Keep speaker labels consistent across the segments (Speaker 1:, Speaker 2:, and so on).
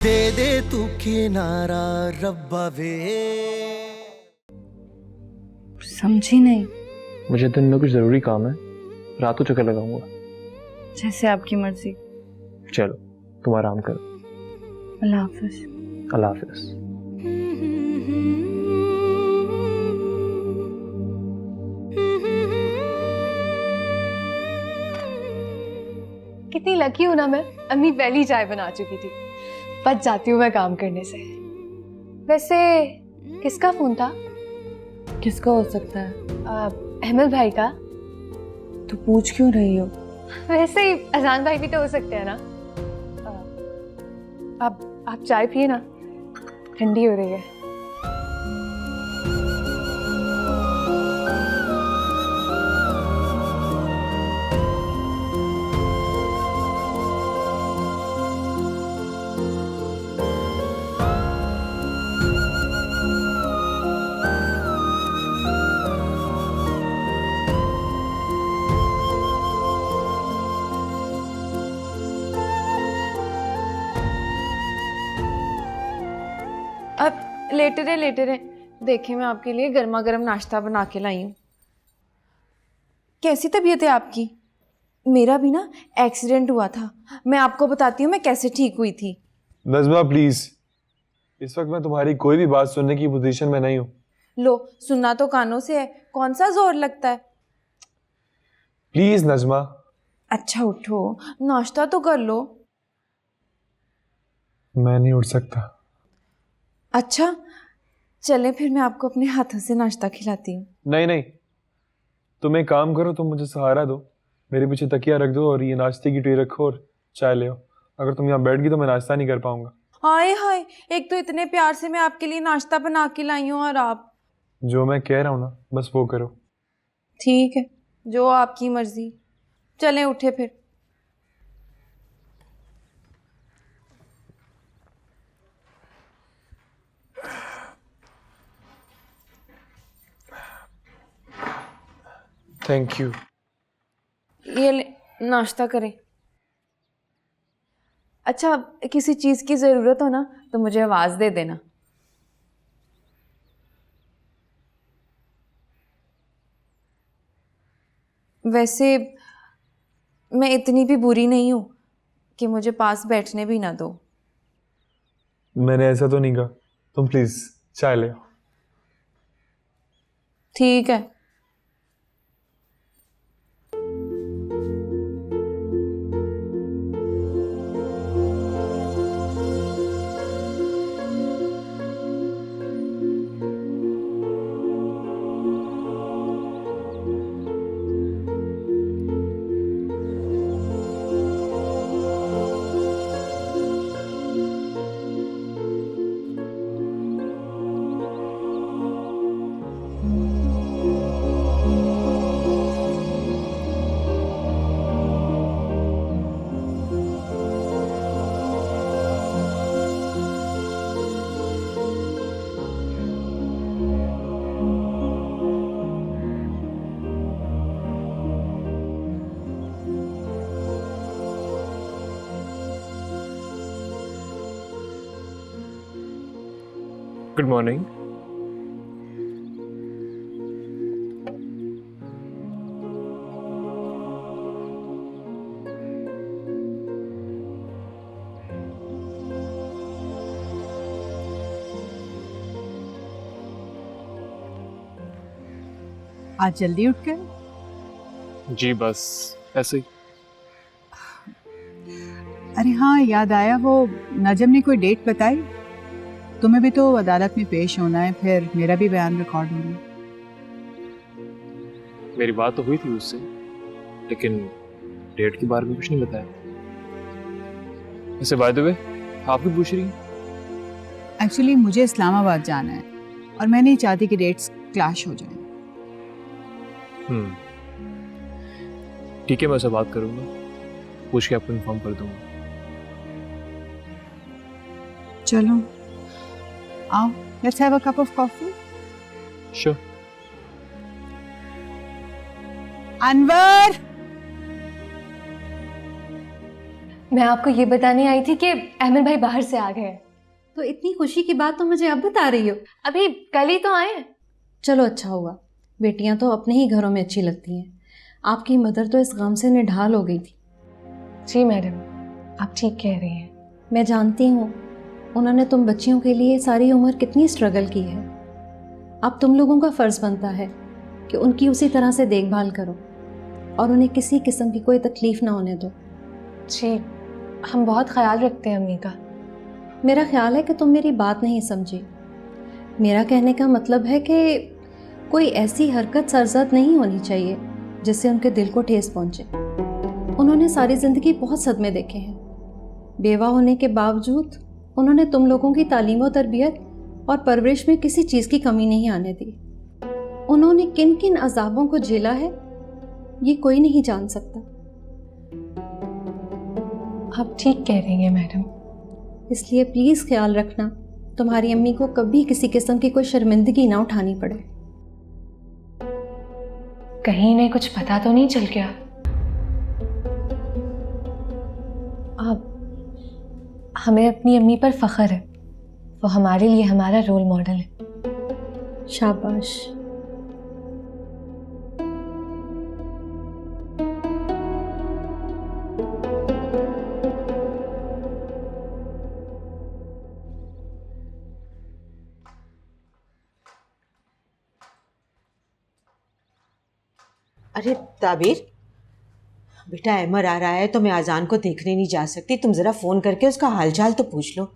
Speaker 1: दे दे तू किनारा रब्बा वे।
Speaker 2: समझी नहीं।
Speaker 3: मुझे दिन में कुछ जरूरी काम है, रात को चक्कर लगाऊंगा।
Speaker 2: जैसे आपकी मर्जी।
Speaker 3: चलो तुम आराम करो।
Speaker 2: अल्लाह हाफिज।
Speaker 3: अल्लाह हाफिज।
Speaker 4: कितनी लकी हूं ना मैं, अम्मी पहली चाय बना चुकी थी। बच जाती हूँ मैं काम करने से। वैसे किसका फोन था?
Speaker 2: किसका हो सकता है?
Speaker 4: अहमद भाई का।
Speaker 2: तो पूछ क्यों रही हो?
Speaker 4: वैसे ही अजान भाई भी तो हो सकते हैं ना। आप चाय पिए ना, ठंडी हो रही है। अब लेटे रहे। देखिए मैं आपके लिए गर्मा गर्म नाश्ता बना के लाई हूँ। कैसी तबीयत है आपकी? मेरा भी ना एक्सीडेंट हुआ था। मैं आपको बताती हूँ मैं कैसे ठीक हुई थी।
Speaker 5: नज़मा प्लीज, इस वक्त मैं तुम्हारी कोई भी बात सुनने की पोजीशन में नहीं हूँ।
Speaker 4: लो, सुनना तो कानों से है, कौन सा जोर लगता है।
Speaker 5: प्लीज नज़मा।
Speaker 4: अच्छा उठो, नाश्ता तो कर लो।
Speaker 5: मैं नहीं उठ सकता।
Speaker 4: अच्छा चले फिर मैं आपको अपने हाथों से नाश्ता खिलाती हूँ।
Speaker 5: नहीं, तुम एक काम करो, तुम मुझे सहारा दो, मेरे पीछे तकिया रख दो और ये नाश्ते की ट्रे रखो और चाय ले आओ। अगर तुम यहाँ बैठ गई तो मैं नाश्ता नहीं कर पाऊंगा।
Speaker 4: हाय हाय, एक तो इतने प्यार से मैं आपके लिए नाश्ता बना के लाई हूँ और आप।
Speaker 5: जो मैं कह रहा हूँ ना बस वो करो।
Speaker 4: ठीक है, जो आपकी मर्जी। चलें उठे फिर।
Speaker 5: Thank you.
Speaker 4: ये ले, नाश्ता करें। अच्छा किसी चीज़ की ज़रूरत हो ना तो मुझे आवाज़ दे देना। वैसे मैं इतनी भी बुरी नहीं हूँ कि मुझे पास बैठने भी ना दो।
Speaker 5: मैंने ऐसा तो नहीं कहा, तुम प्लीज चाय ले आओ।
Speaker 4: ठीक है।
Speaker 3: Good morning.
Speaker 6: आज जल्दी उठ गए?
Speaker 3: जी बस ऐसे ही।
Speaker 6: अरे हाँ, याद आया, वो नजम ने कोई डेट बताई? तुम्हें भी तो अदालत में पेश होना है, फिर मेरा भी बयान रिकॉर्ड होना है।
Speaker 3: मेरी बात तो हुई थी उससे, लेकिन डेट के बारे में कुछ नहीं बताया। ऐसे बाय द वे आप भी पूछ रही हैं?
Speaker 6: एक्चुअली मुझे इस्लामाबाद जाना है और मैं नहीं चाहती कि डेट्स क्लैश हो जाएं।
Speaker 3: ठीक है, मैं उससे बात करूंगा, पूछ के आपको इन्फॉर्म कर दूंगा।
Speaker 6: चलो आओ, let's have a cup of coffee.
Speaker 3: Sure.
Speaker 6: Anwar,
Speaker 7: मैं आपको ये बताने आई थी कि अहमद भाई बाहर से आ गए हैं।
Speaker 8: तो इतनी खुशी की बात तो मुझे अब बता रही हो?
Speaker 7: अभी कल ही तो आए हैं।
Speaker 8: चलो अच्छा हुआ, बेटियां तो अपने ही घरों में अच्छी लगती हैं। आपकी मदर तो इस गम से निढाल हो गई थी।
Speaker 7: जी मैडम, आप ठीक कह रही हैं।
Speaker 8: मैं जानती हूँ उन्होंने तुम बच्चियों के लिए सारी उम्र कितनी स्ट्रगल की है। अब तुम लोगों का फ़र्ज़ बनता है कि उनकी उसी तरह से देखभाल करो और उन्हें किसी किस्म की कोई तकलीफ़ ना होने दो।
Speaker 7: जी, हम बहुत ख्याल रखते हैं अम्मी का।
Speaker 8: मेरा ख्याल है कि तुम मेरी बात नहीं समझी। मेरा कहने का मतलब है कि कोई ऐसी हरकत सरजद नहीं होनी चाहिए जिससे उनके दिल को ठेस पहुंचे। उन्होंने सारी ज़िंदगी बहुत सदमे देखे हैं। बेवा होने के बावजूद उन्होंने तुम लोगों की तालीम और तरबियत और परवरिश में किसी चीज़ की कमी नहीं आने दी। उन्होंने किन किन अजाबों को झेला है ये कोई नहीं जान सकता।
Speaker 7: आप ठीक कह रही हैं मैडम।
Speaker 8: इसलिए प्लीज़ ख्याल रखना तुम्हारी अम्मी को कभी किसी किस्म की कोई शर्मिंदगी ना उठानी पड़े।
Speaker 7: कहीं इन्हें कुछ पता तो नहीं चल गया? आप, हमें अपनी अम्मी पर फख्र है। वो हमारे लिए हमारा रोल मॉडल है।
Speaker 8: शाबाश।
Speaker 9: अरे ताबीर, बेटा अहमद आ रहा है तो मैं अजान को देखने नहीं जा सकती। तुम ज़रा फ़ोन करके उसका हालचाल तो पूछ लो।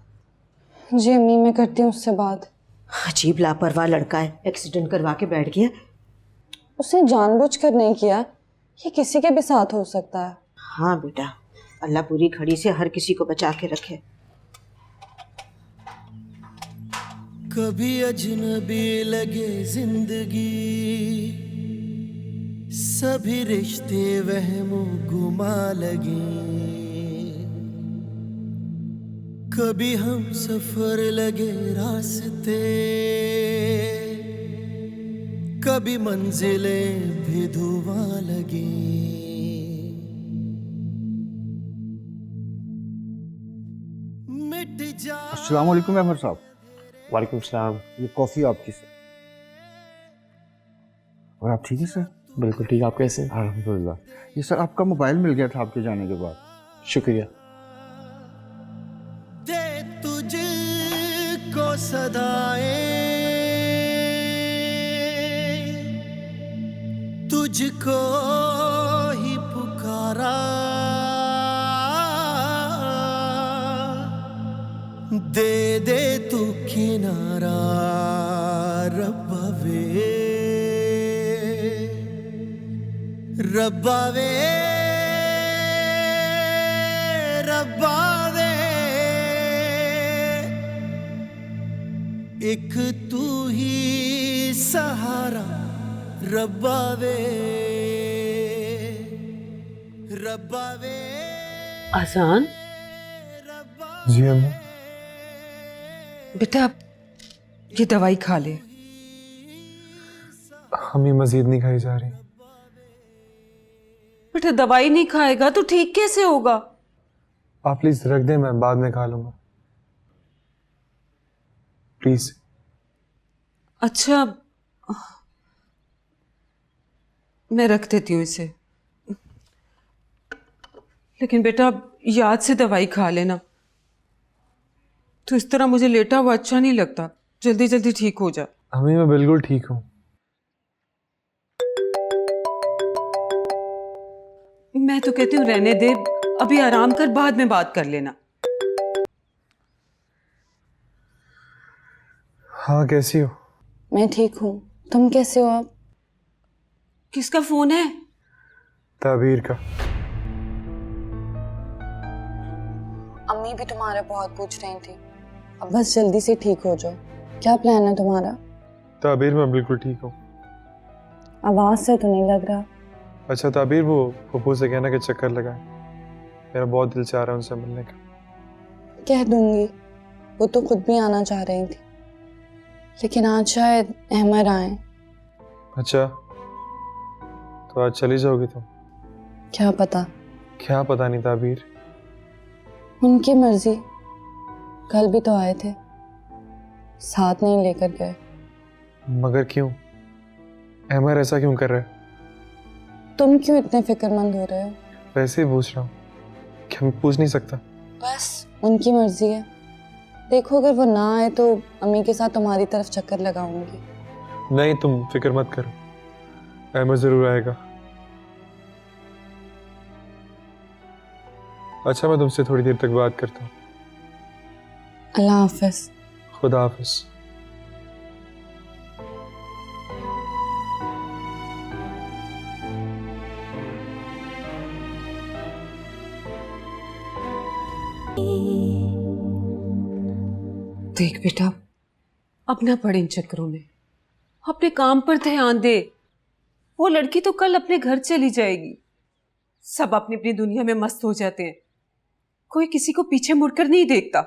Speaker 2: जी अम्मी, मैं करती हूँ उससे बात।
Speaker 9: अजीब लापरवाह लड़का है, एक्सीडेंट करवा के बैठ गया।
Speaker 2: उसने जानबूझकर नहीं किया, ये किसी के भी साथ हो सकता है।
Speaker 9: हाँ बेटा, अल्लाह पूरी घड़ी से हर किसी को बचा के रखे।
Speaker 1: कभी अजनबी लगे जिंदगी, सभी रिश्ते वहमो गुमा लगे। कभी हम सफर लगे रास्ते, कभी मंजिलें भी धुआं लगे। मिट जा।
Speaker 10: अस्सलाम वालेकुम अहमद साहब।
Speaker 3: वालेकुम सलाम।
Speaker 10: ये कॉफ़ी आपकी सर। और आप ठीक है सर?
Speaker 3: बिल्कुल ठीक। आप कैसे?
Speaker 10: अल्हम्दुलिल्लाह। ये सर आपका मोबाइल मिल गया था आपके जाने के बाद।
Speaker 3: शुक्रिया।
Speaker 1: दे तुझको सदाएं, तुझको ही पुकारा। दे दे तू किनारा रब्बा वे, रब्बा वे, रब्बा वे। एक तू ही सहारा रब्बा वे, रब्बा वे।
Speaker 9: अजान,
Speaker 5: जी अम्मी।
Speaker 9: बेटा ये दवाई खा ले।
Speaker 5: अम्मी मजीद नहीं खाई जा रही।
Speaker 9: बेटा दवाई नहीं खाएगा तो ठीक कैसे होगा?
Speaker 5: आप प्लीज रख दें, मैं बाद में खा लूंगा प्लीज।
Speaker 9: अच्छा, मैं रख देती हूँ इसे, लेकिन बेटा याद से दवाई खा लेना। तो इस तरह मुझे लेटा हुआ अच्छा नहीं लगता। जल्दी जल्दी ठीक हो जा।
Speaker 5: अम्मी मैं बिल्कुल ठीक हूँ।
Speaker 9: मैं तो कहती हूँ रहने दे, अभी आराम कर, बाद में बात कर लेना।
Speaker 5: हाँ कैसी हो?
Speaker 2: मैं ठीक हूँ, तुम कैसे हो आप?
Speaker 9: किसका फोन है?
Speaker 5: ताबीर का।
Speaker 2: अम्मी भी तुम्हारे बहुत पूछ रही थी। अब बस जल्दी से ठीक हो जाओ। क्या प्लान है तुम्हारा?
Speaker 5: ताबीर मैं बिल्कुल ठीक हूँ।
Speaker 2: आवाज से तो नहीं लग रहा।
Speaker 5: अच्छा ताबीर, वो फूफू से कहना कि चक्कर लगाए, मेरा बहुत दिल चाह रहा है उनसे मिलने का।
Speaker 2: कह दूंगी, वो तो खुद भी आना चाह रही थी, लेकिन आज शायद अहमद आए।
Speaker 5: अच्छा, तो आज चली जाओगी तुम?
Speaker 2: क्या पता।
Speaker 5: क्या पता नहीं ताबीर,
Speaker 2: उनकी मर्जी। कल भी तो आए थे, साथ नहीं लेकर गए।
Speaker 5: मगर क्यों? अहमर ऐसा क्यों कर रहा है?
Speaker 2: तुम क्यों इतने फिक्रमंद हो रहे हो?
Speaker 5: वैसे ही पूछ रहा हूँ। क्या मैं पूछ नहीं सकता?
Speaker 2: बस उनकी मर्जी है। देखो अगर वो ना आए तो अम्मी के साथ तुम्हारी तरफ चक्कर लगाऊंगी।
Speaker 5: नहीं, तुम फिक्र मत करो, अहमद जरूर आएगा। अच्छा, मैं तुमसे थोड़ी देर तक बात करता हूँ।
Speaker 2: अल्लाह हाफिज।
Speaker 5: खुदा हाफिज।
Speaker 9: देख बेटा, अब ना पड़ इन चक्करों में, अपने काम पर ध्यान दे। वो लड़की तो कल अपने घर चली जाएगी। सब अपनी अपनी दुनिया में मस्त हो जाते हैं, कोई किसी को पीछे मुड़कर नहीं देखता।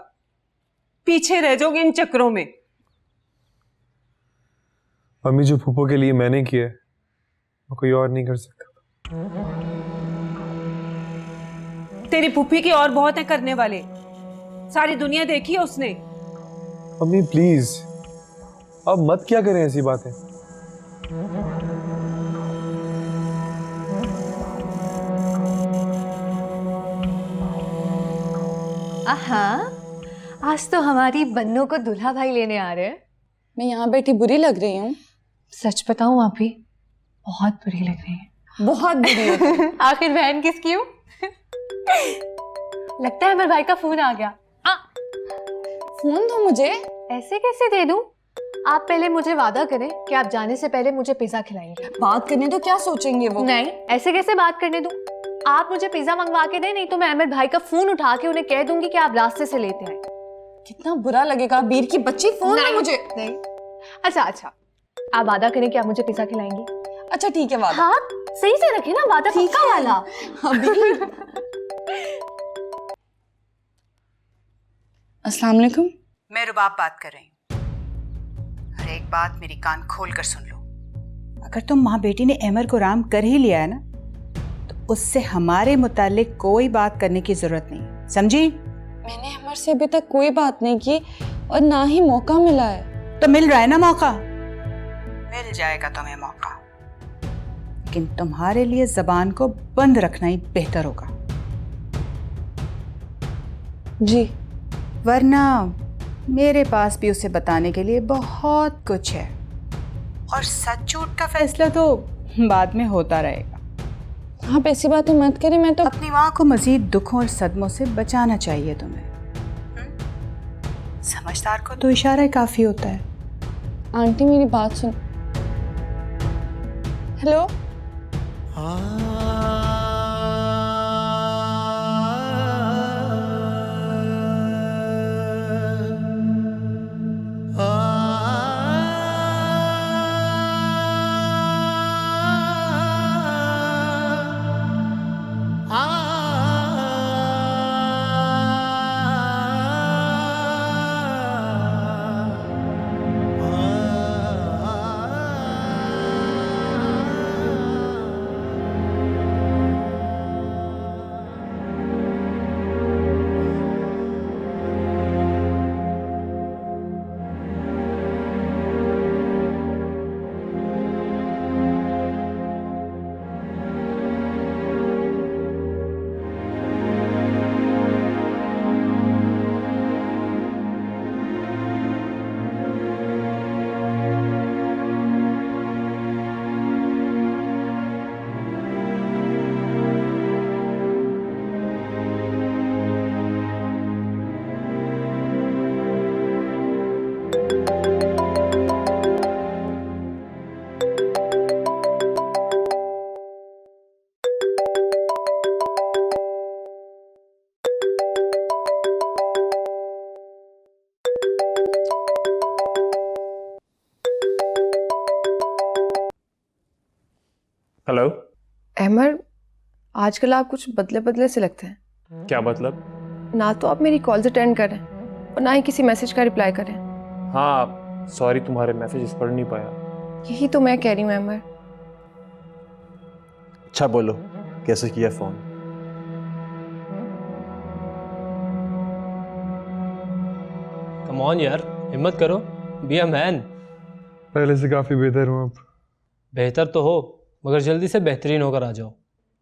Speaker 9: पीछे रह जाओगे इन चक्करों में।
Speaker 5: मम्मी, जो फूफो के लिए मैंने किया है वो कोई और नहीं कर सकता।
Speaker 9: तेरी फूफी की और बहुत है करने वाले, सारी दुनिया देखी है उसने।
Speaker 5: मम्मी प्लीज, अब मत क्या करें ऐसी बातें।
Speaker 7: आहा, आज तो हमारी बन्नों को दूल्हा भाई लेने आ रहे हैं।
Speaker 2: मैं यहाँ बैठी बुरी लग रही हूँ?
Speaker 7: सच बताऊं आप भी बहुत बुरी लग रही है।
Speaker 2: बहुत बुरी हो।
Speaker 7: आखिर बहन किसकी हूँ? लगता है मेरे भाई का फोन आ गया।
Speaker 2: फोन दो मुझे।
Speaker 7: ऐसे कैसे दे दूं? आप पहले मुझे वादा करें कि आप जाने से पहले मुझे पिज्जा खिलाएंगे।
Speaker 2: बात करने तो क्या सोचेंगे वो?
Speaker 7: नहीं, ऐसे कैसे बात करने दूं? आप मुझे पिज्जा मंगवा के दें, नहीं तो मैं अहमद भाई का फोन उठा के उन्हें कह दूंगी कि आप रास्ते से लेते आए।
Speaker 2: कितना बुरा लगेगा। बीर की बच्ची, फोन दो मुझे।
Speaker 7: नहीं। अच्छा, आप वादा करें कि आप मुझे पिज्जा खिलाएंगी।
Speaker 2: अच्छा ठीक है, वादा।
Speaker 7: हाँ, सही से रखे ना वादा, पक्का वाला।
Speaker 2: अस्सलाम वालेकुम।
Speaker 6: मैं रुबाब बात कर रही हूँ। और एक बात मेरी कान खोल कर सुन लो, अगर तुम माँ बेटी ने अहमर को राम कर ही लिया है ना, तो उससे हमारे मुतालिक कोई बात करने की जरूरत नहीं, समझी?
Speaker 2: मैंने अहमर से अभी तक कोई बात नहीं की और ना ही मौका मिला है।
Speaker 6: तो मिल रहा है ना मौका, मिल जाएगा तुम्हें मौका, लेकिन तुम्हारे लिए जबान को बंद रखना ही बेहतर होगा।
Speaker 2: जी।
Speaker 6: वरना मेरे पास भी उसे बताने के लिए बहुत कुछ है, और सच झूठ का फैसला तो बाद में होता रहेगा।
Speaker 2: आप ऐसी बातें मत करें। मैं तो
Speaker 6: अपनी माँ को मजीद दुखों और सदमों से बचाना चाहिए तुम्हें। समझदार को तो इशारा ही काफी होता है।
Speaker 2: आंटी मेरी बात सुन। हेलो।
Speaker 3: हेलो।
Speaker 4: अहमर, आजकल आप कुछ बदले बदले से लगते हैं।
Speaker 3: क्या मतलब?
Speaker 4: ना तो आप मेरी कॉल्स अटेंड कर रहे हैं और ना ही किसी मैसेज का रिप्लाई कर रहे हैं।
Speaker 3: हाँ सॉरी, तुम्हारे मैसेजेस पढ़ नहीं पाया।
Speaker 4: यही तो मैं कह रही हूँ अहमर।
Speaker 1: अच्छा बोलो, कैसे किया फोन?
Speaker 11: कम ऑन यार, हिम्मत करो, बी अ मैन।
Speaker 5: पहले से काफ़ी बेहतर हूँ अब।
Speaker 11: बेहतर तो हो, मगर जल्दी से बेहतरीन होकर आ जाओ।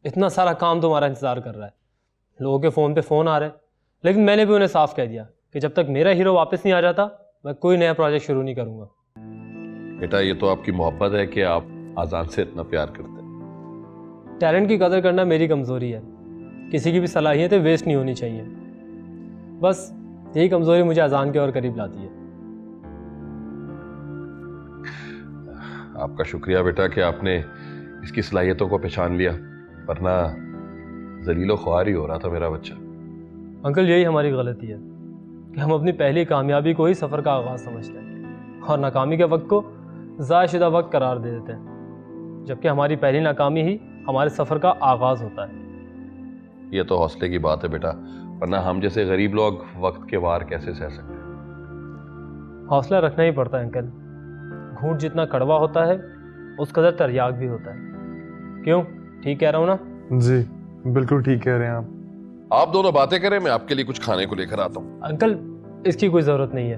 Speaker 11: इतना सारा काम तुम्हारा इंतज़ार कर रहा है, लोगों के फ़ोन पे फ़ोन आ रहे हैं, लेकिन मैंने भी उन्हें साफ कह दिया कि जब तक मेरा हीरो वापस नहीं आ जाता मैं कोई नया प्रोजेक्ट शुरू नहीं करूँगा।
Speaker 12: बेटा ये तो आपकी मोहब्बत है कि आप आज़ान से इतना प्यार करते हैं।
Speaker 11: टैलेंट की कदर करना मेरी कमज़ोरी है, किसी की भी सलाहियतें वेस्ट नहीं होनी चाहिए। बस यही कमज़ोरी मुझे अजान के और करीब लाती है।
Speaker 12: आपका शुक्रिया बेटा कि आपने इसकी सलाहियतों को पहचान लिया, वरना जलीलो ख्वार ही हो रहा था मेरा बच्चा।
Speaker 11: अंकल यही हमारी गलती है कि हम अपनी पहली कामयाबी को ही सफ़र का आगाज़ समझते हैं और नाकामी के वक्त को ज़ायशुदा वक्त करार दे देते हैं, जबकि हमारी पहली नाकामी ही हमारे सफ़र का आगाज़ होता है।
Speaker 12: ये तो हौसले की बात है बेटा, वरना हम जैसे गरीब लोग वक्त के वार कैसे सह सकते हैं।
Speaker 11: हौसला रखना ही पड़ता है अंकल, घूंट जितना कड़वा होता है उस कदर तरियाक भी होता है। क्यों, ठीक कह रहा हूँ ना?
Speaker 5: जी बिल्कुल ठीक कह रहे हैं
Speaker 12: आप दोनों बातें करें, मैं आपके लिए कुछ खाने को लेकर आता हूँ।
Speaker 11: अंकल इसकी कोई ज़रूरत नहीं है।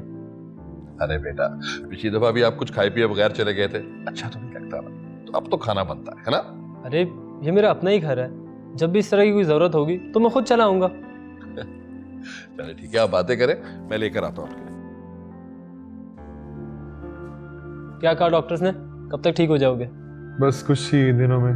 Speaker 12: अरे बेटा पिछली दफा भी आप कुछ खाए पिए बगैर चले गए थे, अच्छा तो नहीं लगता ना, तो अब तो खाना बनता है ना?'t
Speaker 11: अरे ये मेरा अपना ही घर है, जब भी इस तरह की कोई ज़रूरत होगी तो मैं खुद चला आऊँगा।
Speaker 12: चले ठीक है, आप बातें करें, मैं लेकर आता हूँ आपके लिए।
Speaker 11: क्या कहा डॉक्टर्स ने, कब तक ठीक हो जाओगे?
Speaker 5: बस कुछ ही दिनों में।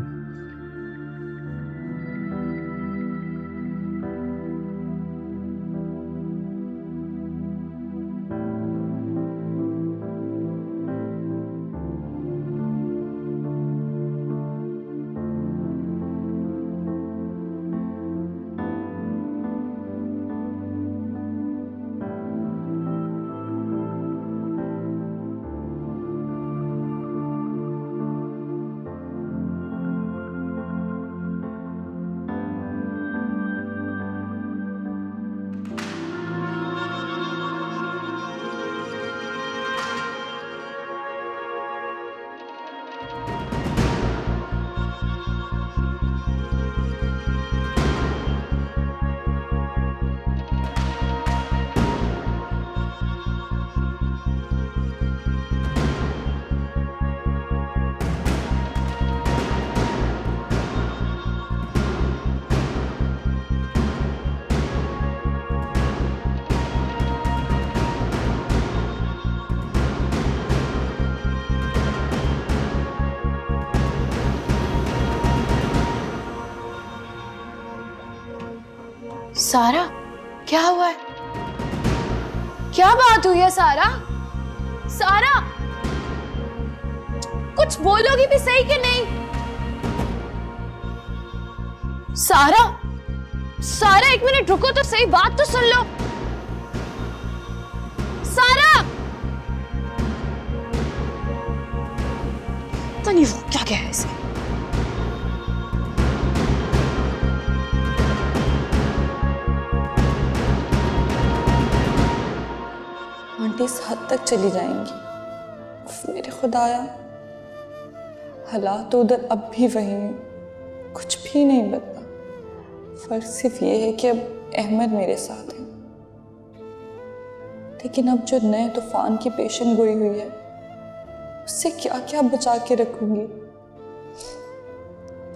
Speaker 2: सारा, क्या हुआ है? क्या बात हुई है सारा? सारा, कुछ बोलोगी भी सही कि नहीं? सारा, सारा एक मिनट रुको तो सही, बात तो सुन लो। सारा, पता नहीं वो क्या कह रहा है इसे। आंटी इस हद तक चली जाएंगी? मेरे खुदाया, हालात तो उधर अब भी वही हैं, कुछ भी नहीं बदला। फर्क सिर्फ ये है कि अब अहमद मेरे साथ है, लेकिन अब जो नए तूफान की पेशन गोई हुई है उससे क्या क्या बचा के रखूंगी,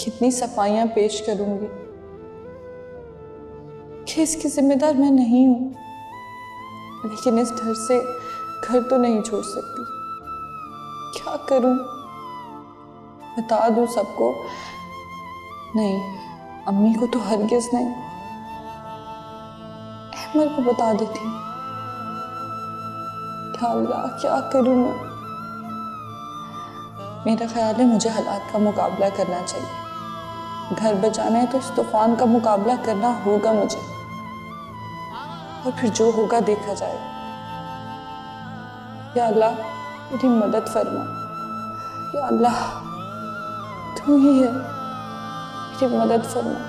Speaker 2: कितनी सफाइयां पेश करूंगी कि इसकी जिम्मेदार मैं नहीं हूं, लेकिन इस डर से घर तो नहीं छोड़ सकती। क्या करूं? बता दूं सबको? नहीं, अम्मी को तो हरगिज नहीं, अहमद को बता देती हूँ। क्या अल्लाह, क्या करूं मैं? मेरा ख्याल है मुझे हालात का मुकाबला करना चाहिए। घर बचाना है तो इस तूफान का मुकाबला करना होगा मुझे, और फिर जो होगा देखा जाएगा। या अल्लाह मेरी मदद फरमा, या अल्लाह तू ही है, मेरी मदद फरमा।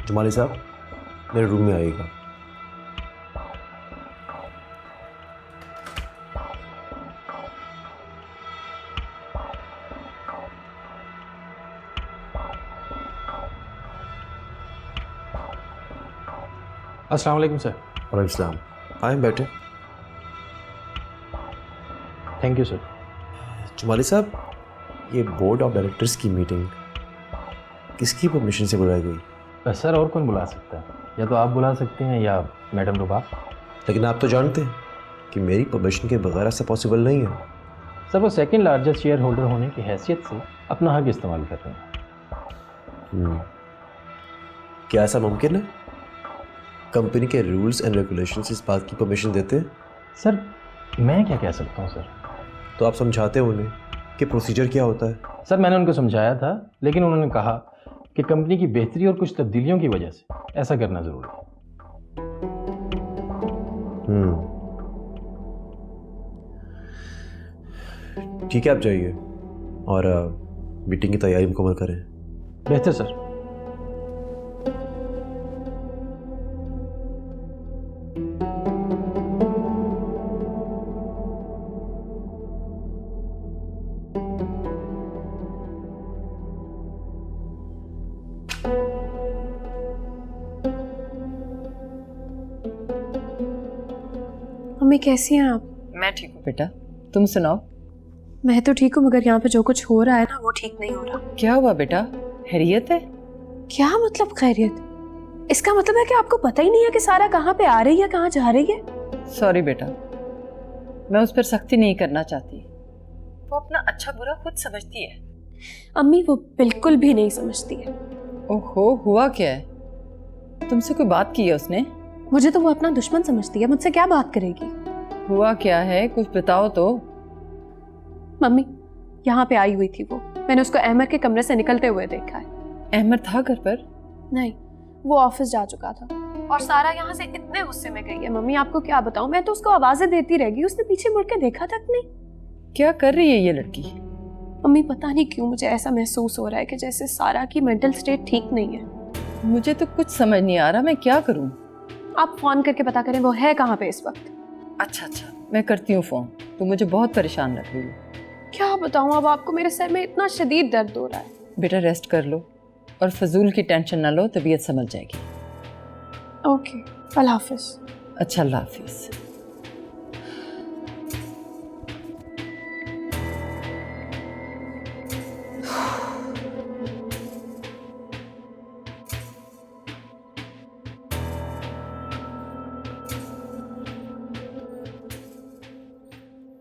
Speaker 13: जुमाली साहब मेरे रूम में आइएगा।
Speaker 11: अस्सलाम वालेकुम सर।
Speaker 13: वालेकुम सलाम। आए बैठे।
Speaker 11: Thank you sir.
Speaker 13: जुमाली साहब, ये बोर्ड ऑफ डायरेक्टर्स की मीटिंग किसकी परमिशन से बुलाई गई?
Speaker 11: सर और कौन बुला सकता है? या तो आप बुला सकते हैं या मैडम रुबा।
Speaker 13: लेकिन आप तो जानते हैं कि मेरी परमिशन के बगैर ऐसा पॉसिबल नहीं है।
Speaker 11: सर वो सेकंड लार्जेस्ट शेयर होल्डर होने की हैसियत से अपना हक इस्तेमाल कर रहे हैं।
Speaker 13: क्या ऐसा मुमकिन है? कंपनी के रूल्स एंड रेगुलेशंस इस बात की परमिशन देते हैं?
Speaker 11: सर मैं क्या कह सकता हूँ सर?
Speaker 13: तो आप समझाते हो उन्हें कि प्रोसीजर क्या होता है?
Speaker 11: सर मैंने उनको समझाया था, लेकिन उन्होंने कहा कि कंपनी की बेहतरी और कुछ तब्दीलियों की वजह से ऐसा करना ज़रूरी है।
Speaker 13: ठीक है, आप जाइए और मीटिंग की तैयारी मुकम्मल करें।
Speaker 11: बेहतर सर।
Speaker 2: मम्मी कैसी हैं आप?
Speaker 6: मैं ठीक हूँ बेटा, तुम सुनाओ।
Speaker 2: मैं तो ठीक हूँ, मगर यहाँ पे जो कुछ हो रहा है ना वो ठीक नहीं हो रहा।
Speaker 6: क्या हुआ बेटा, खैरियत है?
Speaker 2: क्या मतलब खैरियत? इसका मतलब है कि आपको पता ही नहीं है कि सारा कहाँ पे आ रही है, कहाँ जा रही है?
Speaker 6: सॉरी बेटा, मैं उस पर सख्ती नहीं करना चाहती। वो अपना अच्छा बुरा खुद समझती है।
Speaker 2: अम्मी वो बिल्कुल भी नहीं समझती है।
Speaker 6: ओहो, हुआ क्या है? तुमसे कोई बात की है उसने?
Speaker 2: मुझे तो वो अपना दुश्मन समझती है, मुझसे क्या बात करेगी?
Speaker 6: हुआ क्या है, कुछ बताओ तो।
Speaker 2: मम्मी यहाँ पे आई हुई थी वो, मैंने उसको अहमद के कमरे से निकलते हुए देखा है।
Speaker 6: अहमद था घर पर?
Speaker 2: नहीं, वो ऑफिस जा चुका था। और सारा यहाँ से इतने गुस्से में गई है मम्मी, आपको क्या बताऊं, मैं तो उसको आवाजें देती रह गई, उसने पीछे मुड़ के देखा तक नहीं।
Speaker 6: क्या कर रही है ये लड़की?
Speaker 2: मम्मी पता नहीं क्यों मुझे ऐसा महसूस हो रहा है कि जैसे सारा की मेंटल स्टेट ठीक नहीं है।
Speaker 6: मुझे तो कुछ समझ नहीं आ रहा, मैं क्या करूं?
Speaker 2: आप फोन करके पता करें वो है कहाँ पे इस वक्त।
Speaker 6: अच्छा, मैं करती हूँ फोन। तो मुझे बहुत परेशान रख रही है।
Speaker 2: क्या बताऊं अब आपको, मेरे सर में इतना शदीद दर्द हो रहा है।
Speaker 6: बेटा रेस्ट कर लो और फजूल की टेंशन ना लो, तबीयत समझ जाएगी।
Speaker 2: ओके, अल्लाह हाफिज।
Speaker 6: अच्छा, अल्लाह हाफिज।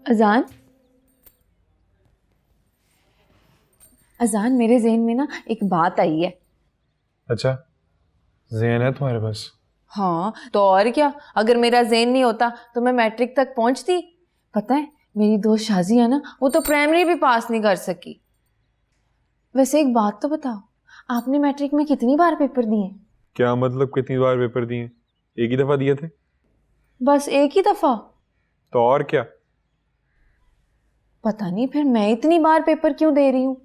Speaker 4: अजान, अजान मेरे ज़हन में ना एक बात आई है।
Speaker 5: अच्छा, ज़हन है तुम्हारे पास?
Speaker 4: हाँ तो और क्या, अगर मेरा ज़हन नहीं होता तो मैं मैट्रिक तक पहुंचती। पता है मेरी दोस्त शाजी है ना, वो तो प्राइमरी भी पास नहीं कर सकी। वैसे एक बात तो बताओ, आपने मैट्रिक में कितनी बार पेपर दिए?
Speaker 5: क्या मतलब कितनी बार पेपर दिए? एक ही दफ़ा दिए थे।
Speaker 4: बस एक ही दफ़ा?
Speaker 5: तो और क्या?
Speaker 4: पता नहीं फिर मैं इतनी बार पेपर क्यों दे रही हूँ।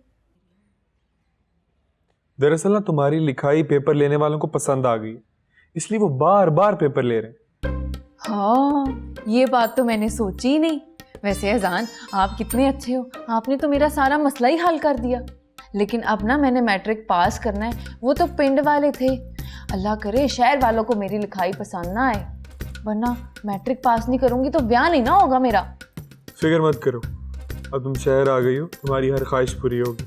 Speaker 5: दरअसल ना तुम्हारी लिखाई पेपर लेने वालों को पसंद आ गई, इसलिए वो बार बार पेपर ले रहे हैं।
Speaker 4: हाँ ये बात तो मैंने सोची ही नहीं। वैसे अजान आप कितने अच्छे हो, आपने तो मेरा सारा मसला ही हल कर दिया। लेकिन अब ना मैंने मैट्रिक पास करना है, वो तो पिंड वाले थे। अल्लाह करे शहर वालों को मेरी लिखाई पसंद ना आए, वरना मैट्रिक पास नहीं करूँगी तो ब्याह नहीं ना होगा मेरा।
Speaker 5: फिक्र मत करो, अब तुम शहर आ गई हो, तुम्हारी हर ख्वाहिश पूरी होगी।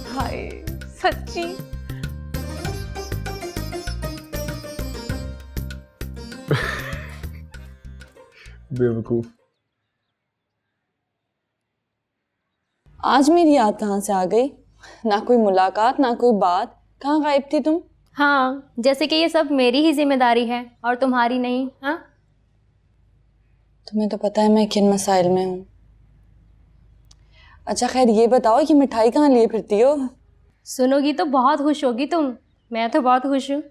Speaker 4: हाय सच्ची?
Speaker 5: बेवकूफ।
Speaker 2: आज मेरी याद कहाँ से आ गई? ना कोई मुलाकात ना कोई बात, कहाँ गायब थी तुम?
Speaker 8: हाँ, जैसे कि ये सब मेरी ही जिम्मेदारी है और तुम्हारी नहीं। हाँ,
Speaker 2: तुम्हें तो पता है मैं किन मसाइल में हूँ। अच्छा खैर ये बताओ कि मिठाई कहाँ लिए फिरती हो?
Speaker 8: सुनोगी तो बहुत खुश होगी तुम। मैं तो बहुत खुश हूँ।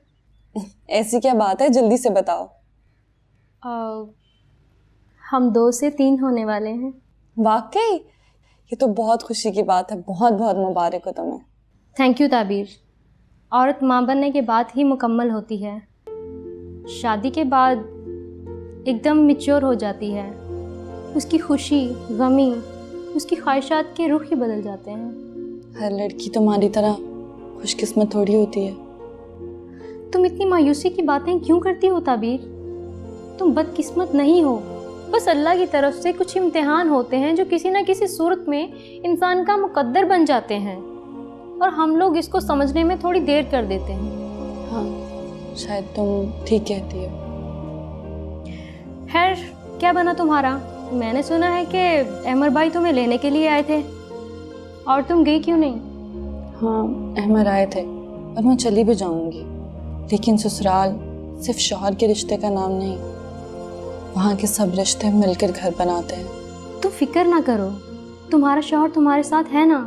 Speaker 2: ऐसी क्या बात है, जल्दी से बताओ।
Speaker 8: हम 2 से 3 होने वाले हैं।
Speaker 2: वाकई? ये तो बहुत खुशी की बात है, बहुत बहुत मुबारक हो तुम्हें।
Speaker 8: Thank you Tabeer. औरत माँ बनने के बाद ही मुकम्मल होती है। शादी के बाद एकदम मैच्योर हो जाती है। उसकी खुशी, गमी, उसकी ख्वाहिशात के रुख ही बदल जाते हैं।
Speaker 2: हर लड़की तुम्हारी तरह खुशकिस्मत थोड़ी होती है।
Speaker 8: तुम इतनी मायूसी की बातें क्यों करती हो ताबीर? तुम बदकिस्मत नहीं हो, बस अल्लाह की तरफ से कुछ इम्तिहान होते हैं जो किसी न किसी सूरत में इंसान का मुकद्दर बन जाते हैं और हम लोग इसको समझने में थोड़ी देर कर देते हैं।
Speaker 2: हाँ, शायद तुम ठीक कहती हो।
Speaker 8: खैर, क्या बना तुम्हारा? मैंने सुना है कि अहमर भाई तुम्हें लेने के लिए आए थे और तुम गई क्यों नहीं?
Speaker 2: हाँ, अहमर आए थे और मैं चली भी जाऊंगी, लेकिन ससुराल सिर्फ शौहर के रिश्ते का नाम नहीं, वहाँ के सब रिश्ते मिलकर घर बनाते हैं।
Speaker 8: तुम फिक्र ना करो, तुम्हारा शौहर तुम्हारे साथ है ना।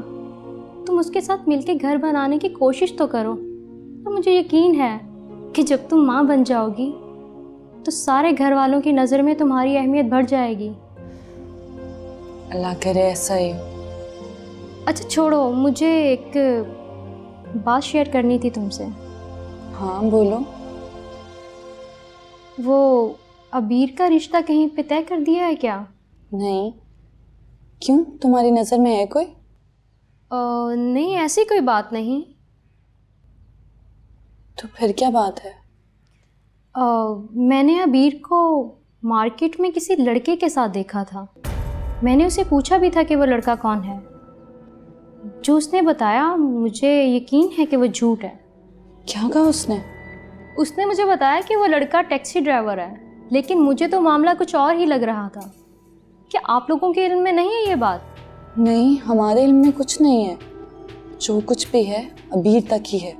Speaker 8: तुम उसके साथ मिलकर घर बनाने की कोशिश तो करो। तो मुझे यकीन है कि जब तुम माँ बन जाओगी तो सारे घर वालों की नज़र में तुम्हारी अहमियत बढ़ जाएगी।
Speaker 2: अल्लाह करे ऐसा ही।
Speaker 8: अच्छा छोड़ो, मुझे एक बात शेयर करनी थी तुमसे।
Speaker 2: हाँ बोलो।
Speaker 8: वो अबीर का रिश्ता कहीं पे तय कर दिया है क्या?
Speaker 2: नहीं। क्यों, तुम्हारी नज़र में है कोई?
Speaker 8: नहीं, ऐसी कोई बात नहीं।
Speaker 2: तो फिर क्या बात है?
Speaker 8: मैंने अबीर को मार्केट में किसी लड़के के साथ देखा था। मैंने उसे पूछा भी था कि वो लड़का कौन है। जो उसने बताया, मुझे यकीन है कि वो झूठ है।
Speaker 2: क्या कहा उसने?
Speaker 8: उसने मुझे बताया कि वो लड़का टैक्सी ड्राइवर है, लेकिन मुझे तो मामला कुछ और ही लग रहा था। क्या आप लोगों के इल्म में नहीं है ये बात?
Speaker 2: नहीं, हमारे इल्म में कुछ नहीं है। जो कुछ भी है अबीर तक ही है।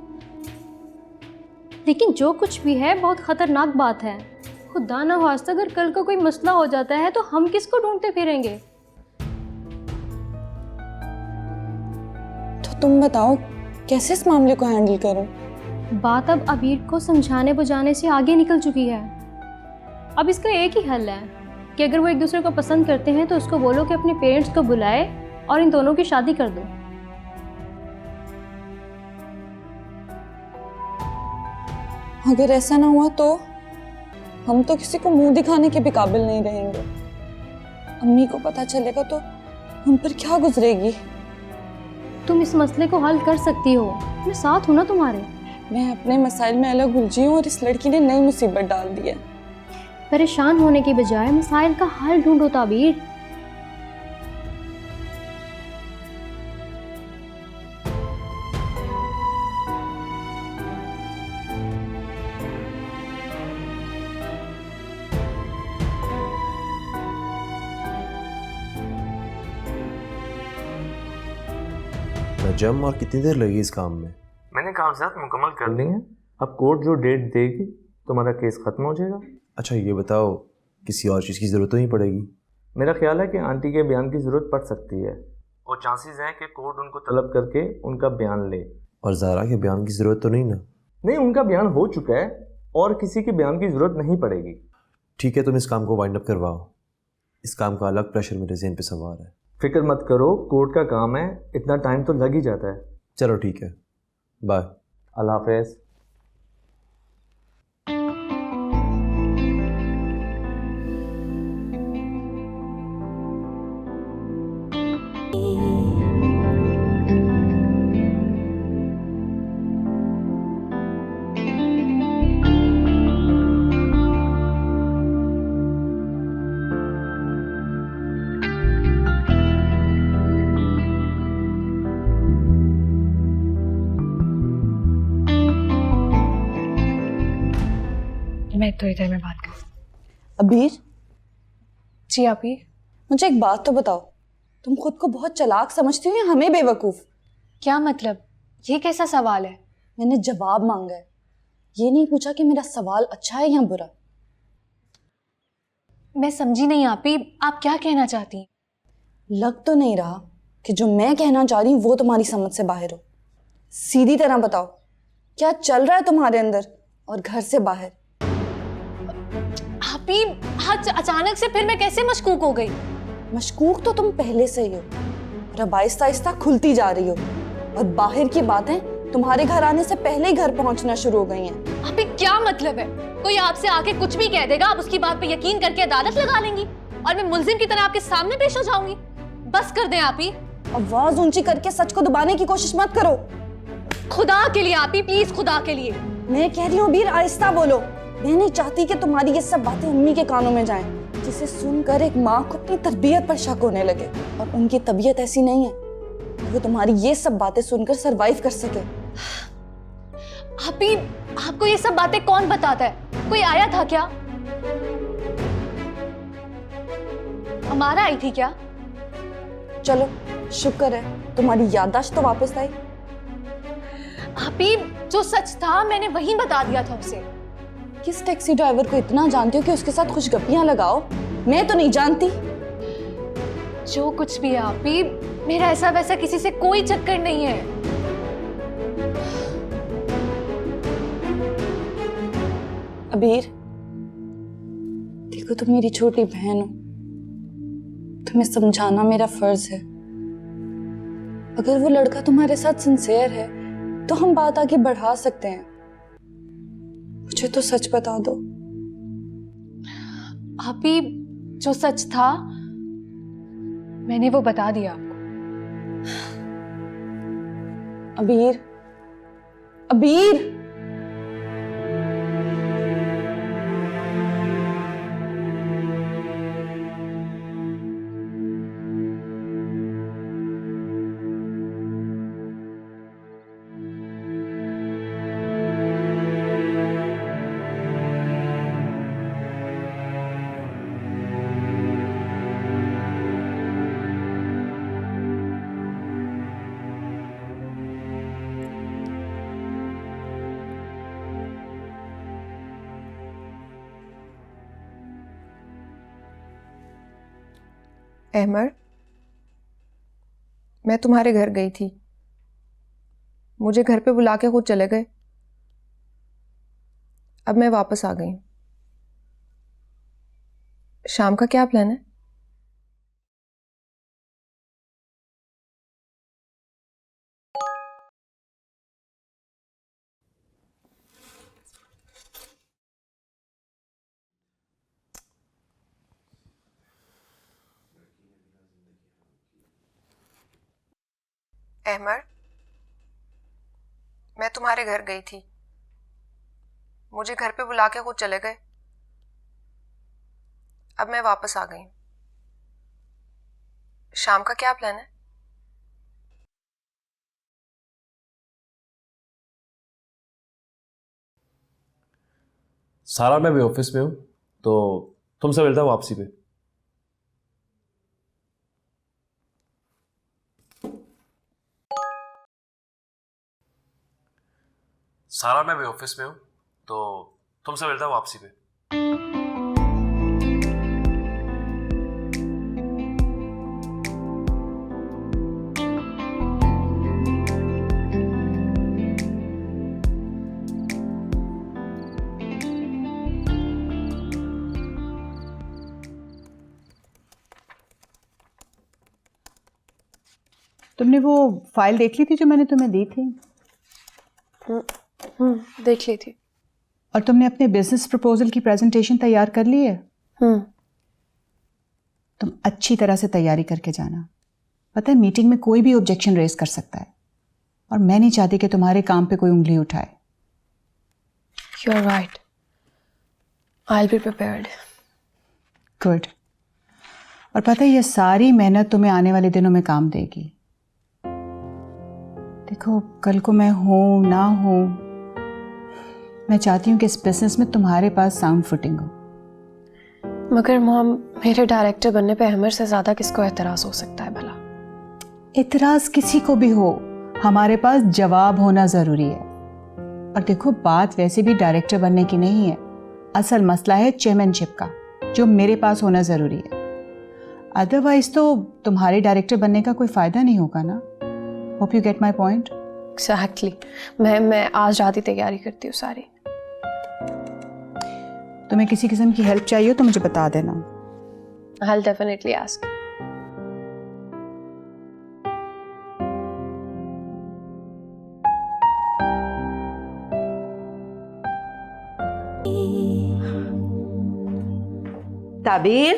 Speaker 8: लेकिन जो कुछ भी है बहुत ख़तरनाक बात है। खुदा ना वास्ता अगर कल को कोई मसला हो जाता है तो हम किसको ढूंढते फिरेंगे?
Speaker 2: तो तुम बताओ कैसे इस मामले को हैंडल करूं?
Speaker 8: बात अब अबीर को समझाने बुझाने से आगे निकल चुकी है। अब इसका एक ही हल है कि अगर वो एक दूसरे को पसंद करते हैं तो उसको बोलो कि अपने पेरेंट्स को बुलाए और इन दोनों की शादी कर दो।
Speaker 2: अगर ऐसा ना हुआ तो हम तो किसी को मुंह दिखाने के भी काबिल नहीं रहेंगे। अम्मी को पता चलेगा तो हम पर क्या गुजरेगी?
Speaker 8: तुम इस मसले को हल कर सकती हो, मैं साथ हूं ना तुम्हारे।
Speaker 2: मैं अपने मसाइल में अलग उलझी हूँ और इस लड़की ने नई मुसीबत डाल दी है।
Speaker 8: परेशान होने की बजाय मसाइल का हल ढूंढो ताबीर।
Speaker 13: नजम, और कितनी देर लगी इस काम में?
Speaker 14: मैंने कागजात मुकम्मल कर दिए हैं। अब कोर्ट जो डेट देगी तुम्हारा केस ख़त्म हो जाएगा।
Speaker 13: अच्छा ये बताओ, किसी और चीज़ की ज़रूरत तो नहीं पड़ेगी?
Speaker 14: मेरा ख्याल है कि आंटी के बयान की ज़रूरत पड़ सकती है और चांसेस हैं कि कोर्ट उनको तलब करके उनका बयान ले।
Speaker 13: और ज़ारा के बयान की ज़रूरत तो नहीं ना?
Speaker 14: नहीं, उनका बयान हो चुका है और किसी के बयान की ज़रूरत नहीं पड़ेगी।
Speaker 13: ठीक है, तुम इस काम को वाइंड अप करवाओ। इस काम का अलग प्रेशर मेरे ज़हन पे सवार है।
Speaker 14: फिक्र मत करो, कोर्ट का काम है, इतना टाइम तो लग ही जाता है।
Speaker 13: चलो ठीक है, बाय।
Speaker 14: अल्लाह हाफिज़।
Speaker 7: मैं तो इधर में बात कर।
Speaker 2: अबीर
Speaker 7: जी आप ही।
Speaker 2: मुझे एक बात तो बताओ, तुम खुद को बहुत चालाक समझती हो या हमें बेवकूफ?
Speaker 7: क्या मतलब? ये कैसा सवाल है?
Speaker 2: मैंने जवाब मांगा है, ये नहीं पूछा कि मेरा सवाल अच्छा है या बुरा।
Speaker 7: मैं समझी नहीं आपी, आप क्या कहना चाहती हैं?
Speaker 2: लग तो नहीं रहा कि जो मैं कहना चाह रही हूँ वो तुम्हारी समझ से बाहर हो। सीधी तरह बताओ, क्या चल रहा है तुम्हारे अंदर और घर से बाहर?
Speaker 7: आपी, आज अचानक से फिर मैं कैसे मशकूक हो गई?
Speaker 2: मशकूक तो तुम पहले से ही हो, और अब आहिस्ता आहिस्ता खुलती जा रही हो, और बाहर की बातें तुम्हारे घर आने से पहले ही घर पहुंचना शुरू हो गई हैं।
Speaker 7: आपी, क्या मतलब है? कोई आपसे आके कुछ भी कह देगा, आप उसकी बात पे यकीन करके अदालत लगा लेंगी और मैं मुल्जिम की तरह आपके सामने पेश हो जाऊंगी? बस कर दें आपी।
Speaker 2: आवाज ऊंची करके सच को दबाने की कोशिश मत करो।
Speaker 7: खुदा के लिए आपी, प्लीज खुदा के लिए।
Speaker 2: मैं कह रही हूँ बीर, आहिस्ता बोलो। मैं नहीं चाहती कि तुम्हारी ये सब बातें अम्मी के कानों में जाएं, जिसे सुनकर एक माँ को अपनी तरबियत पर शक होने लगे, और उनकी तबीयत ऐसी नहीं है कि वो तुम्हारी ये सब बातें सुनकर सरवाइव कर सके।
Speaker 7: आपी, आपको ये सब बातें कौन बताता है? कोई आया था क्या? हमारा आई थी क्या?
Speaker 2: चलो शुक्र है तुम्हारी याददाश्त तो वापस आई।
Speaker 7: आपी, जो सच था मैंने वही बता दिया था उसे।
Speaker 2: किस टैक्सी ड्राइवर को इतना जानती हो कि उसके साथ खुशगपियां लगाओ? मैं तो नहीं जानती।
Speaker 7: जो कुछ भी है आपी, मेरा ऐसा वैसा किसी से कोई चक्कर नहीं है।
Speaker 2: अबीर, देखो तुम मेरी छोटी बहन हो, तुम्हें समझाना मेरा फर्ज है। अगर वो लड़का तुम्हारे साथ सिंसियर है तो हम बात आगे बढ़ा सकते हैं। मुझे तो सच बता दो।
Speaker 7: आपी, जो सच था मैंने वो बता दिया आपको।
Speaker 2: अबीर, अबीर,
Speaker 4: अहमर, मैं तुम्हारे घर गई थी, मुझे घर पे बुला के खुद चले गए। अब मैं वापस आ गई। शाम का क्या प्लान है? अहमर, मैं तुम्हारे घर गई थी, मुझे घर पे बुला के खुद चले गए। अब मैं वापस आ गई। शाम का क्या प्लान है?
Speaker 13: सारा, मैं भी ऑफिस में हूँ, तो तुमसे मिलता हूँ वापसी पे। सारा, मैं भी ऑफिस में हूँ, तो तुमसे मिलता हूँ वापसी पे।
Speaker 6: तुमने वो फाइल देख ली थी जो मैंने तुम्हें दी थी?
Speaker 2: देख ली थी।
Speaker 6: और तुमने अपने बिजनेस प्रपोजल की प्रेजेंटेशन तैयार कर ली है? तुम अच्छी तरह से तैयारी करके जाना। पता है, मीटिंग में कोई भी ऑब्जेक्शन रेज कर सकता है, और मैं नहीं चाहती कि तुम्हारे काम पे कोई उंगली उठाए।
Speaker 2: You are right, I will be prepared.
Speaker 6: Good. और पता है, ये सारी मेहनत तुम्हें आने वाले दिनों में काम देगी। देखो, कल को मैं हूं ना हूं, मैं चाहती हूं कि इस बिजनेस में तुम्हारे पास साउंड फुटिंग हो।
Speaker 7: मगर मॉम, मेरे डायरेक्टर बनने पे अहमर से ज़्यादा किसको एतराज़ हो सकता है भला?
Speaker 6: इतराज़ किसी को भी हो, हमारे पास जवाब होना ज़रूरी है। और देखो, बात वैसे भी डायरेक्टर बनने की नहीं है, असल मसला है चेयरमैनशिप का, जो मेरे पास होना ज़रूरी है। अदरवाइज तो तुम्हारे डायरेक्टर बनने का कोई फ़ायदा नहीं होगा ना। Hope you get my point.
Speaker 7: Exactly. मैं आज रात ही तैयारी करती हूँ सारी।
Speaker 6: तुम्हें किसी किस्म की हेल्प चाहिए तो मुझे बता देना।
Speaker 7: I'll definitely ask.
Speaker 15: ताबीर,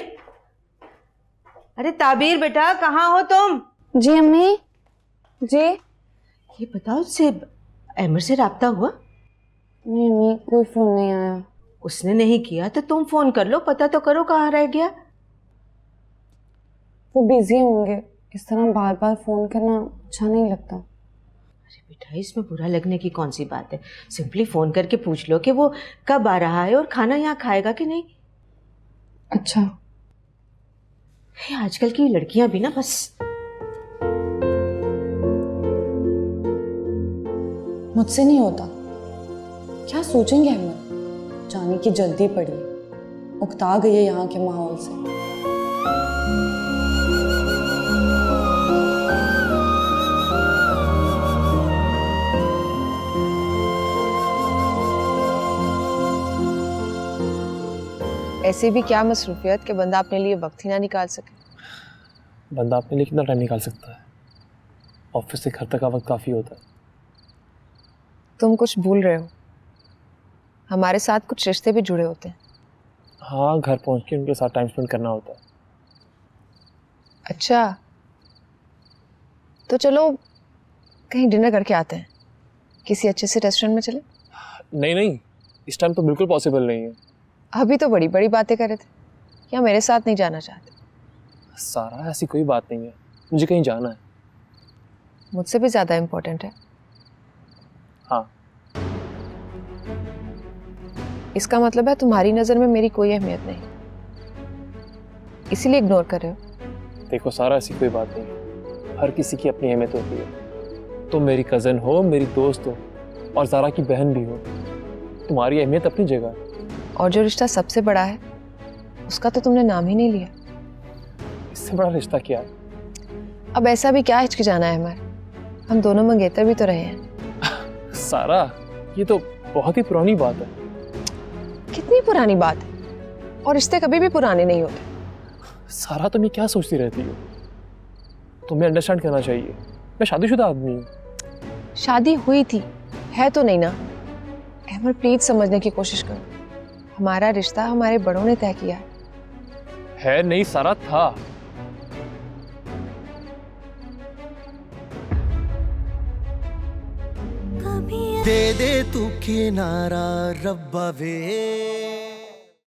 Speaker 15: अरे ताबीर बेटा, कहाँ हो तुम?
Speaker 4: जी अम्मी। जी।
Speaker 15: ये बताओ, उससे अहमर से राब्ता हुआ?
Speaker 4: नहीं अम्मी, कोई फोन नहीं आया।
Speaker 15: उसने नहीं किया तो तुम फोन कर लो, पता तो करो कहाँ रह गया।
Speaker 4: वो बिजी होंगे, इस तरह बार बार फोन करना अच्छा नहीं लगता।
Speaker 15: अरे बेटा, इसमें बुरा लगने की कौन सी बात है? सिंपली फोन करके पूछ लो कि वो कब आ रहा है और खाना यहाँ खाएगा कि नहीं।
Speaker 4: अच्छा।
Speaker 15: आजकल की लड़कियां भी ना बस।
Speaker 2: मुझसे नहीं होता। क्या सोचेंगे अहमद? जाने की जल्दी पड़ी, उकता गई है यहाँ के माहौल से।
Speaker 7: ऐसे भी क्या मसरूफियत कि बंदा अपने लिए वक्त ही ना निकाल सके।
Speaker 3: बंदा अपने लिए कितना टाइम निकाल सकता है? ऑफिस से घर तक का वक्त काफ़ी होता है।
Speaker 7: तुम कुछ भूल रहे हो, हमारे साथ कुछ रिश्ते भी जुड़े होते हैं।
Speaker 3: हाँ, घर पहुंच के उनके साथ टाइम स्पेंड करना होता है।
Speaker 7: अच्छा, तो चलो कहीं डिनर करके आते हैं, किसी अच्छे से रेस्टोरेंट में चले।
Speaker 3: नहीं नहीं, इस टाइम तो बिल्कुल पॉसिबल नहीं है।
Speaker 7: अभी तो बड़ी बड़ी बातें कर रहे थे, क्या मेरे साथ नहीं जाना चाहते?
Speaker 3: सारा, ऐसी कोई बात नहीं है, मुझे कहीं जाना है।
Speaker 7: मुझसे भी ज़्यादा इम्पोर्टेंट है।
Speaker 3: हाँ।
Speaker 7: इसका मतलब है तुम्हारी नज़र में मेरी कोई अहमियत नहीं, इसीलिए इग्नोर कर रहे हो।
Speaker 3: देखो सारा, ऐसी कोई बात नहीं है, हर किसी की अपनी अहमियत होती है। तुम मेरी कज़न हो, मेरी दोस्त हो और ज़ारा की बहन भी हो, तुम्हारी अहमियत अपनी जगह है।
Speaker 7: और जो रिश्ता सबसे बड़ा है उसका तो तुमने नाम ही नहीं लिया।
Speaker 3: इससे बड़ा रिश्ता क्या है?
Speaker 7: अब ऐसा भी क्या हिचकिचाना है हमारे, हम दोनों मंगेतर भी तो रहे हैं।
Speaker 3: सारा, ये तो बहुत ही पुरानी बात है।
Speaker 7: कितनी पुरानी बात है? और रिश्ते कभी भी पुराने नहीं होते।
Speaker 3: सारा, तुम ये क्या सोचती रहती हो? तुम्हें अंडरस्टैंड करना चाहिए, मैं शादीशुदा आदमी हूँ।
Speaker 7: शादी हुई थी, है तो नहीं ना? अहमद प्लीज समझने की कोशिश करो, हमारा रिश्ता हमारे बड़ों ने तय किया
Speaker 3: है नहीं सारा, था।
Speaker 1: दे दे तू किनारा रब्बा वे।